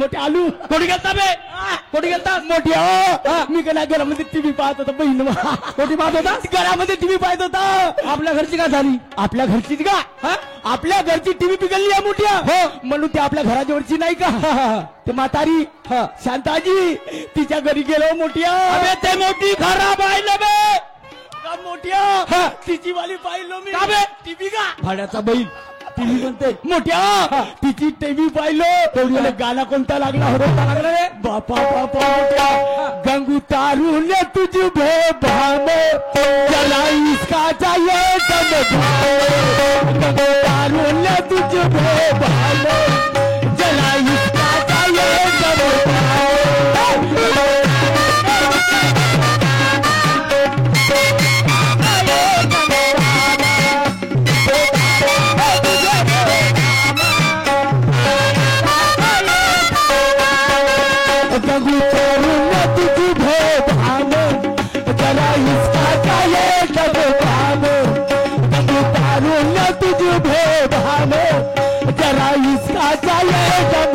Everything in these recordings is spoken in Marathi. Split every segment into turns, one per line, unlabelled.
मोठे आलू
कोणी गेलता बे कोणी गेलता
मोठी मी कला घरामध्ये टीव्ही पाहत होता बहीण
कोणी पाहत होता
घरामध्ये टीव्ही पाहत होता
आपल्या घरची का झाली
आपल्या घरचीच का आपल्या घरची टीव्ही बिघडली आहे मोठ्या हो म्हणून ते आपल्या घराजवळची नाही का ते म्हातारी शांताजी तिच्या घरी गेलो मोठ्या
अबे ते मोठी खराब आहे ना बे
मोठ्या तिची वाली पाहिलो मी
का बे
टीव्ही का
भाड्याचा बैल टीव्ही म्हणते
मोठ्या तिची टीव्ही पाहिलो तेवढी गाणं कोणता लागला होता लागला रे बापा बापा मोठ्या गंगू तारून तुझ भे भाम चला इसका चाहिए गंगू तारून तुझ भे भाम चला इसका चाहिए जरा इसका चाहिए जब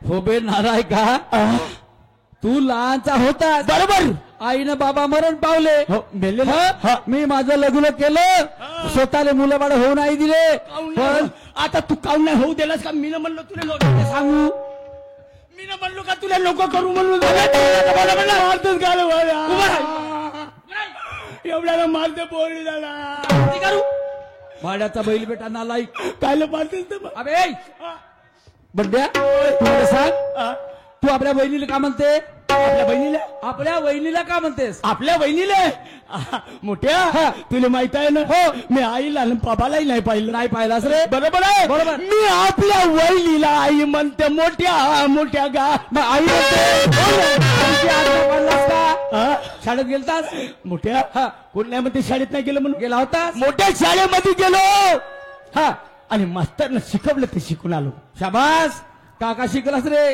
हो बे नाराय का तू लहानचा होता
बरोबर
आईनं बाबा मरण पावले
मेले
मी माझं लग्न केलं स्वतःला मुलं बाळ होऊ नाही दिले पण
आता तू काऊन नाही होऊ दिलास का मी म्हणलो तुला
सांगू
मी म्हणलो का तुला नको करू म्हणून मारतच गाल एवढ्याला मारते पोरी झाला
करू भाड्याचा बैल बेटा नालायक
कायला मारतेस
अबे बड्या तू सांग तू आपल्या बहिणीला का म्हणते आपल्या बहिणीला का म्हणतेस
आपल्या बहिणीला मोठ्या तुला माहित आहे ना हो मी आईला बाबालाही नाही पाहिलास रे बरोबर आहे
बरोबर
मी आपल्या वहिनीला आई म्हणते मोठ्या मोठ्या गा
आई म्हणते का शाळेत गेलतास
मोठ्या कोण नाही म्हणते शाळेत नाही गेलं म्हणून
गेला होता
मोठ्या शाळेमध्ये गेलो आणि मास्तरनं शिकवलं ते शिकून आलो
शाबास काका शिकलास रे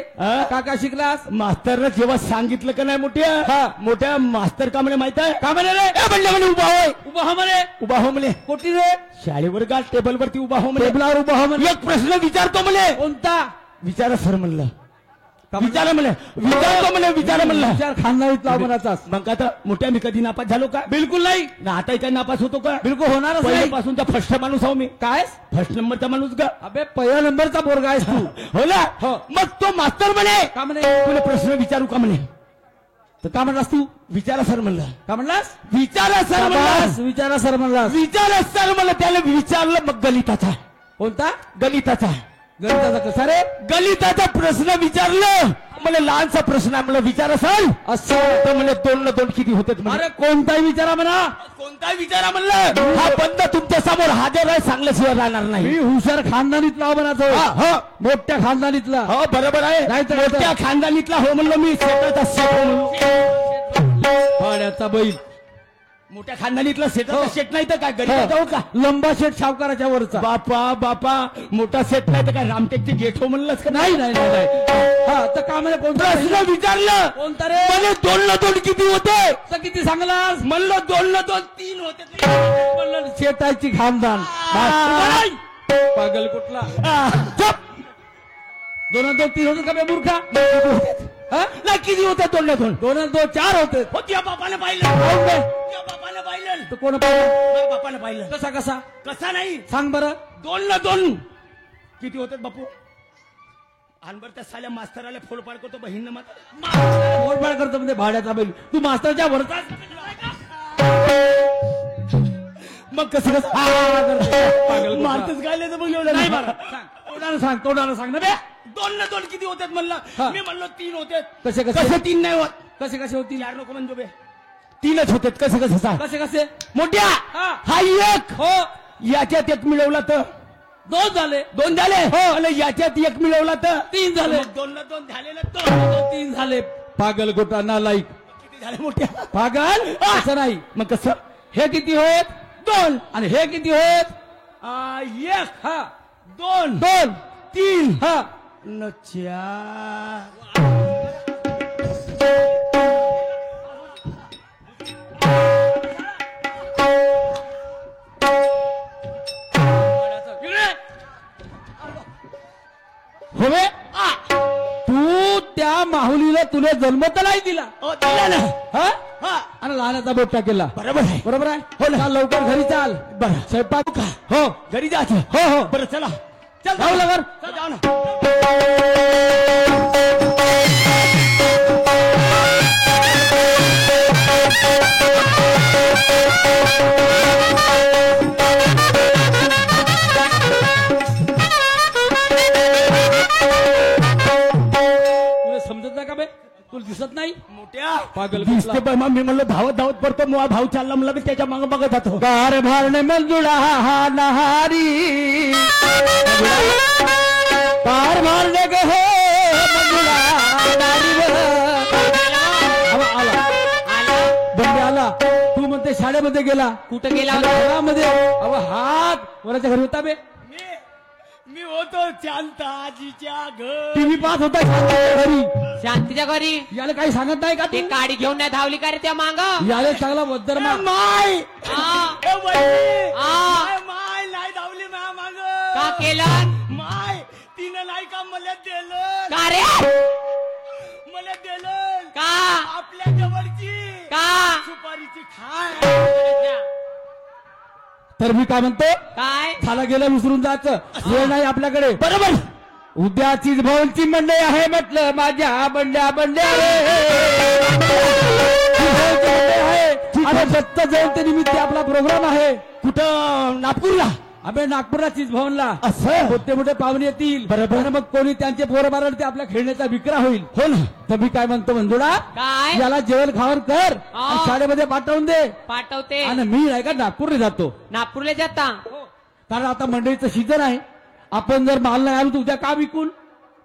काका शिकलास
मास्तरनं जेव्हा सांगितलं का नाही मोठ्या मास्तर का म्हणे माहित आहे का म्हणे रे म्हणे उभा होय उभा हो म्हणे
कोटी रे
शाळेवर का टेबलवरती उभा हो म्हणे
टेबलावर उभा हो म्हणे
एक प्रश्न विचारतो म्हणे
कोणता
विचारा सर म्हणलं विचारा म्हणे विचारा म्हणलं
विचार खानदानीत लाव म्हणाचास
मग आता मोठ्या मी कधी नापास झालो का
बिलकुल नाही
ना आता काय नापास होतो का
बिलकुल होणारच नाही
पहिल्यापासूनचा फर्स्ट माणूस आहो मी
काय
फर्स्ट नंबरचा माणूस का
अबे पहिल्या नंबरचा पोरगा आहेस तू
हो ना मग तो मास्तर म्हणे
का म्हणे
तुला प्रश्न विचारू का म्हणे
तर का म्हणलास तू
विचारा सर म्हणलं
का म्हणलास
विचारा सर म्हणलास
विचारा सर म्हणलास
विचारा सर म्हणलं त्याला विचारलं मग गणिताचा
कोणता
गणिताचा
कसा रे
गणिताचा प्रश्न विचारलं मला लहानसा प्रश्न आहे मला विचारा सर असं तर मला 2 न 2 किती होते
अरे कोणताही विचारा म्हणा
कोणताही विचारा म्हणलं हा बंद तुमच्या समोर हजर आहे सांगल्याशिवाय राहणार नाही
मी हुशार खानदानीतला म्हणातो मोठ्या खानदानीतला
हो बरोबर आहे मोठ्या खानदानीतला हो म्हणलं मी शेताचा शेत
भाड्याचा बैल
मोठ्या खानदानीतला शेताचा शेट नाही तर काय गणिताचा हो का
लंबा शेट सावकाराच्या वरचा
बापा मोठा शेट नाही तर काय रामटेकचे गेट हो म्हणलंच का
नाही तर का म्हणजे कोणता
प्रश्न विचारलं
कोणता रे
म्हणजे 2 न 2 किती होते
तर किती सांगलास
म्हणलं 2 न 2 3 होते
म्हणलं शेताची खानदान पागल कुठला 2 न 2 3 होते का बे मूर्खा
नाही किती होते 2 न 2
2 न 2 4 होते
त्या बापाने पाहिलं बापाने पाहिलं
तर कोण पाहिलं
बापाने पाहिलं कसा नाही
सांग बरं
2 न 2 किती होते बापू अनबर त्या साल्या मास्तराला फोडपाड करतो बहीण
फोडपाड करतो म्हणजे भाड्याचा बैल तू मास्तरच्या वरचा
मग कसं मारतच गायले तर मग
नाही तोंडाला सांग ना बे
2 न 2 किती होतात म्हणलं मी म्हणलो 3 होते
कसे
3 नाही होत
कसे होतील
4 नको म्हणजे बे 3च होतात कसे सांग
कसे
मोठ्या हा एक
हो
याच्यात एक मिळवला तर
2 झाले
हो आणि याच्यात एक मिळवला तर
3 झाले
2 न 2 झालेलं
2 न 2 3 झाले पागल गोटा नालायक
किती झाले मोठ्या
पागल असं नाही
मग कसं
हे किती होत 2 आणि हे किती होत
1 2 3 नच्या
होवे तू त्या माहुलीला तुला जन्मत नाही दिला
दिला ना
हा
हा
आणि लहानाचा बोट्टा केला
बरोबर आहे
बरोबर आहे
हो ना.
चाल लवकर घरी चाल
बरं
स्वयंपाक
का
हो
घरी जायचं
हो हो
बरं चला चल
जाऊ लवकर.
चल, जाऊ ना
तुला समजत नाही का बे तुला दिसत नाही
मोठ्या
पागल
दिसते पण मग मी म्हणलं धावत धावत पडतो मग भाऊ चालला म्हणलं मी त्याच्या मागे बघत जातो
कार भारणे मंजुळा हा नहारी कार मारणे ग हो मंजुळा नारीवर. आला बंडे आला तू म्हणते शाळेमध्ये गेला
कुठं गेला
घरामध्ये अव हात वराच्या घरी होता बे
मी होतो शांताजीच्या घर
टीव्ही पाहत होता शांताच्या घरी
शांतीच्या घरी
याला काही सांगत नाही का
ते
तू
काडी घेऊन नाही धावली का रे त्या मांग
याला चांगला बद्दर मार
माय
आ.
ए वहिनी,
आ.
माय माय नाही धावली माझ्या माग
का केलं
माय तिनं नाही का मला दिलं
का रे
मला दिलं
का
आपल्या जवळची
का
सुपारीची खाय
तर मी काय म्हणतो
काय
खाला गेलं विसरून जायचं वेळ नाही आपल्याकडे
बरोबर
उद्याचीच भाऊंची मंडई आहे म्हटलं माझ्या बंड्या बंड्या रे. ही भाऊंची मंडई आहे आणि दत्त जयंती निमित्त आपला प्रोग्राम आहे
कुठं नागपूरला
आम्ही नागपूरला चीज भवनला
असं
मोठे मोठे पाहुणे येतील
बरोबर.
आणि मग कोणी त्यांचे पोरं बारड ते आपल्या खेळण्याचा विक्रा होईल
हो ना
तर मी काय म्हणतो मंजुळा
काय
याला जेवण खावण कर
हा.
आणि शाळेमध्ये पाठवून दे
पाठवते
आणि मी नाही का नागपूरला जातो
नागपूरला जाता
कारण आता मंडईचं सीझन आहे आपण जर माल नाही आलो तर उद्या का विकून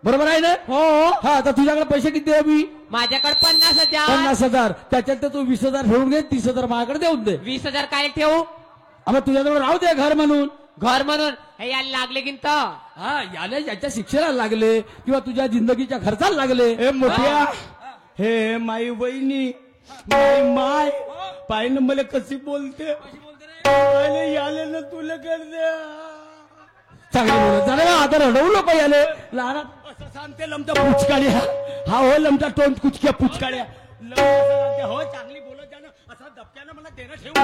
बरोबर आहे ना
हो
हा तर तुझ्याकडे पैसे किती आहे मी
माझ्याकडे 50,000
50,000 त्याच्यात तर तू 20,000 ठेवून घे 30,000 माझ्याकडे देऊन दे
20,000 काय ठेवू
मग तुझ्याजवळ राहू दे घर म्हणून
घर म्हणून हे यायला लागले की
हा याला याच्या शिक्षणाला लागले किंवा तुझ्या जिंदगीच्या खर्चाला लागले
ए मोठ्या हे माई वहिनी माई माय पाहिलं मला कशी बोलते पाहिलं याले ना तुला करते
चांगले बोलत झालं ना आता रडवू नको याले लहान
असं सांगते लमता पुचकाड्या हा हो लमता तोंड कुचक्या पुचकाड्या हो चांगली बोलत जा ना असा दबक्यानं मला देणं ठेवू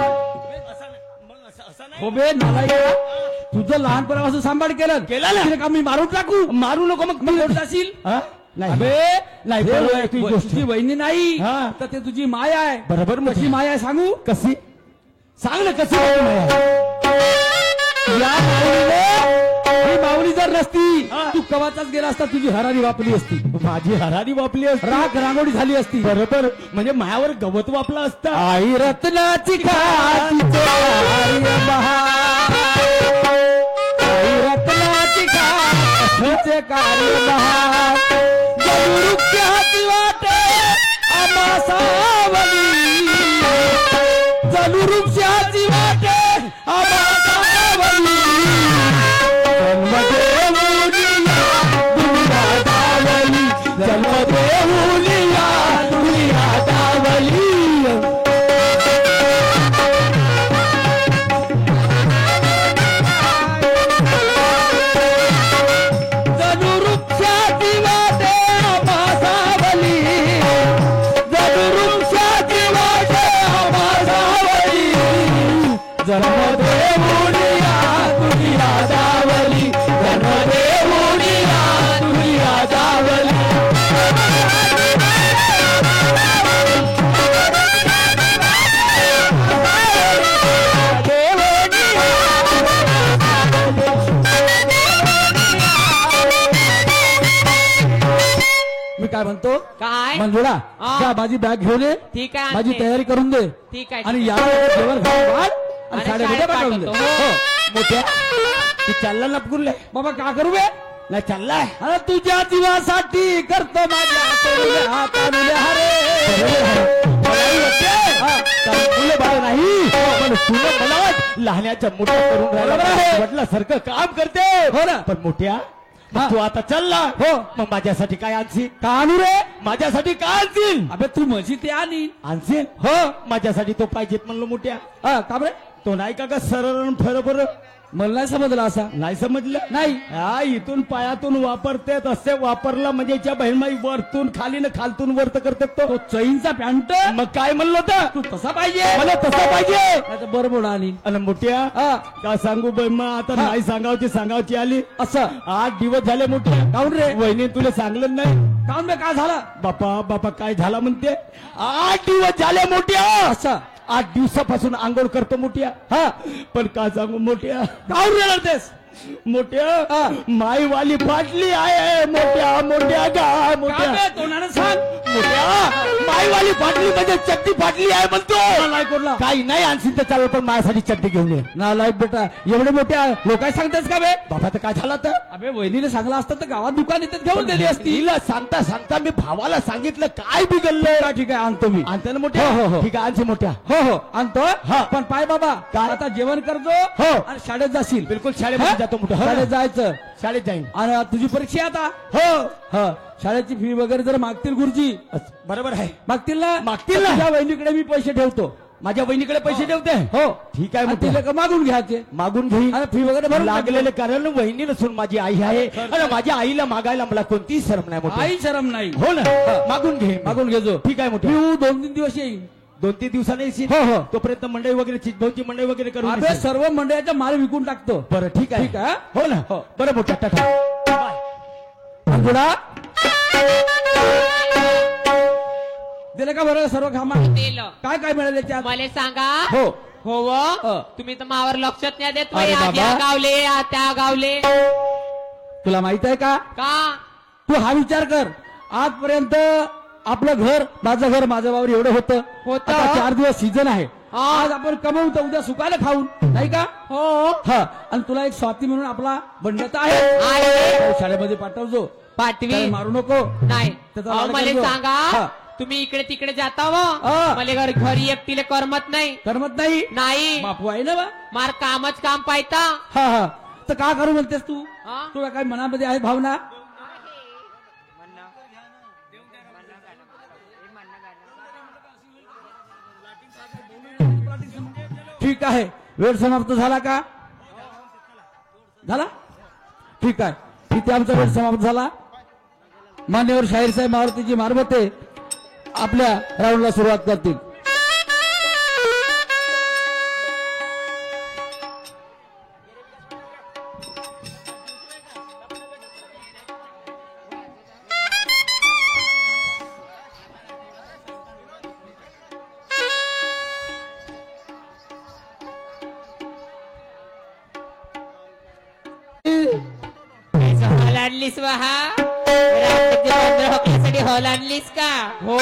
असं नाही मग असं नाही
हो बे नालायका तुझं लहानपणापासून सांभाळ केलं
केलं ना.
तिने का मी मारून टाकू
मारू नको मग
मी रडत असेल
हा? नाही
अबे
नाही,
हे
बरोबर आहे तुझी गोष्ट.
तुझी वहिनी नाही
हा.
तर ते तुझी माया आहे
बरोबर
कशी
मोठी.
माया आहे सांगू
कशी सांग ना कशी बोलू माया
या माऊलीने ही माऊली जर नसती
हा.
तू कवाचाच गेला असता तुझी हरारी वापरली असती
माझी हरारी वापली असती
राख रांगोळी झाली असती
बरोबर म्हणजे मायावर गवत वापला असता
आई रत्नाची खाती चोरारी बहार. आई रत्नाची खातीचे कार्य बहार. जलुरुक्याची वाटे आम्हा सावली जलुरुक्याची वाटे आम्हा सावली जन्मदेहुलिया दुनिया दावली जनुरुक्षाची वाटे आम्हा सावली जनुरुक्षाची वाटे आम्हा सावली जन्मदेहुलिया दुनिया दावली जन्मदेहुलिया दुनिया दावली मी काय म्हणतो
काय
मंजुळा
हा.
जा माझी बॅग घेऊन ये
ठीक आहे
माझी
आणते.
तयारी करून दे
ठीक आहे
आणि
ठीक आहे.
याला जेवण खाऊ घाल आणि
आणि
शाळेमध्ये
शाळेत
पाठवून दे
पाठवतो.
हो.
मोठ्या तू चालला नागपूरला
बाबा का करू बे
नाही चाललाय
अरे तुझ्या जीवासाठी करतो माझ्या हातानुले हातानुले हरे
मलाही वाटते, हा, कारण तुला बाळ नाही पण तुला मला लहान्याच्या मोठ्या करून
बरोबर आहे.
राहिला म्हटलं सारखं काम करते
हो ना.
पण मोठ्या
हा.
तू आता चलला
हो.
मग माझ्यासाठी काय आणशील?
का आणू रे?
माझ्यासाठी काय आणशील?
अबे तू म्हशी ते आणि
आणशील
हो
माझ्यासाठी तो पाहिजेत म्हणलं मोठ्या.
का बरे?
तो नाही का सरळ बरोबर
मला नाही समजला असा.
नाही समजलं?
नाही.
हा इथून पायातून वापरते तसे वापरला म्हणजे ज्या बहिणमाई वरतून खाली न खालतून वरत करतात तो.
तो चैनचा पॅन्ट
मग काय म्हणलं होतं?
तू तसा पाहिजे.
मला तसा पाहिजे.
नाही तर बरोबर आणि
अन मोठ्या का सांगू बहिणमा आता
हा.
नाही सांगावची आली.
असं
8 दिवस झाले मोठ्या.
काऊन रे?
वहिनी तुला सांगलं नाही?
काऊन बे? काय झालं?
बापा काय झाला म्हणते? 8 दिवस झाले मोठ्या.
असं
8 दिवसापासून आंघोळ करतो मोठ्या.
हा
पण का सांगू मोठ्या?
काऊन रे रडतेस?
मोठ्या माईवाली फाटली आहे. मोठ्या गा मोठ्या.
का बे? तोंडानं सांग.
मोठ्या माईवाली फाटली म्हणजे चड्डी फाटली आहे म्हणतो.
नाही कोणला
काही नाही आणशील तर चालेल पण माझ्यासाठी चड्डी घेऊन ये.
ना लाईक बेटा एवढे मोठ्या लोकांना सांगतेस का बे?
बाबा तर काय झालं तर?
अबे वहिनीने सांगलं असतं तर गावात दुकान इथं घेऊन दिली असती.
तिला सांगता मी भावाला सांगितलं काय बिघडलं.
ठीक आहे आणतो मी.
आणते ना मोठ्या.
हो, हो, हो.
ठीक आहे आणशी मोठ्या.
हो आणतो.
हा.
पण पाय बाबा
काय?
आता जेवण करतो
हो.
आणि शाळेत जाशील.
बिलकुल शाळेमध्ये
हा?
जातो मोठ्या.
शाळेत जायचं
शाळेत जाईन.
आणि तुझी परीक्षा आहे आता.
हो
हा शाळेची फी वगैरे जर मागतील गुरुजी
बरोबर आहे.
मागतील ना?
मागतील ना.
तुझ्या वहिनीकडे मी पैसे ठेवतो.
माझ्या बहिणीकडे पैसे ठेवते.
हो
ठीक आहे
आणि
मोठ्या.
तिला का मागून घ्यायचे
मागून घेईन.
आणि फी वगैरे भरून
लागलेले कारण वहिनी नसून माझी आई आहे. आणि माझ्या आईला मागायला मला कोणतीही शरम नाही मोठी.
आई शरम नाही.
हो ना. मागून घे.
मागून घेजो.
ठीक आहे मोठ्या.
मी 2-3 दिवस येईन.
2-3 दिवसांनी येशील?
हो, हो.
तोपर्यंत मंडई वगैरे चिजभाऊची मंडई वगैरे करून
अबे
येशील.
सर्व मंडळाचा माल विकून टाकतो.
बरं ठीक आहे.
ठीक आहे.
हो ना.
हो.
बरं मोठ्या टाटा.
अंजुडा दिलं का बरं सर्व कामा?
दिलं.
काय काय मिळाले त्यात?
मला सांगा.
हो
हो व? तुम्ही तर मावर लक्षात नाही देत.
अरे बाबा.
त्या गावले त्या गावले
तुला माहित आहे का?
का?
तू हा विचार कर आजपर्यंत आपलं घर माझं वावर एवढं होतं. आता 4 दिवस सीझन आहे.
हा.
आज आपण कमवतो उद्या सुकायला खाऊन नाही का?
हो
हा आणि तुला एक स्वाती म्हणून आपला बंडता आहे.
आहे.
तो शाळेमध्ये पाठवतो.
पाठवी
त्याला मारू नको.
नाही.
त्याचा
अहो,
लाड
मला
करतो.
सांगा.
हा.
तुम्ही इकडे तिकडे जाता
हा.
व मला घरी एकटीले करमत नाही.
करमत नाही.
नाही
बापू आहे ना बा.
मार कामच काम पाहता.
हा तर का करू म्हणतेस तू?
हा?
तुला काय मनामध्ये आहे भावना? ठीक आहे. वेळ समाप्त झाला का? झाला? ठीक आहे. इथे आमचा वेळ समाप्त झाला. मान्यवर शाहीर साहेब मारुतीजी मारबते आपल्या राऊंडला सुरुवात करतील.
हॉल आणलीस वा हा? रात्रीचे 15 हॉकल्यासाठी हॉल आणलीस का?
हो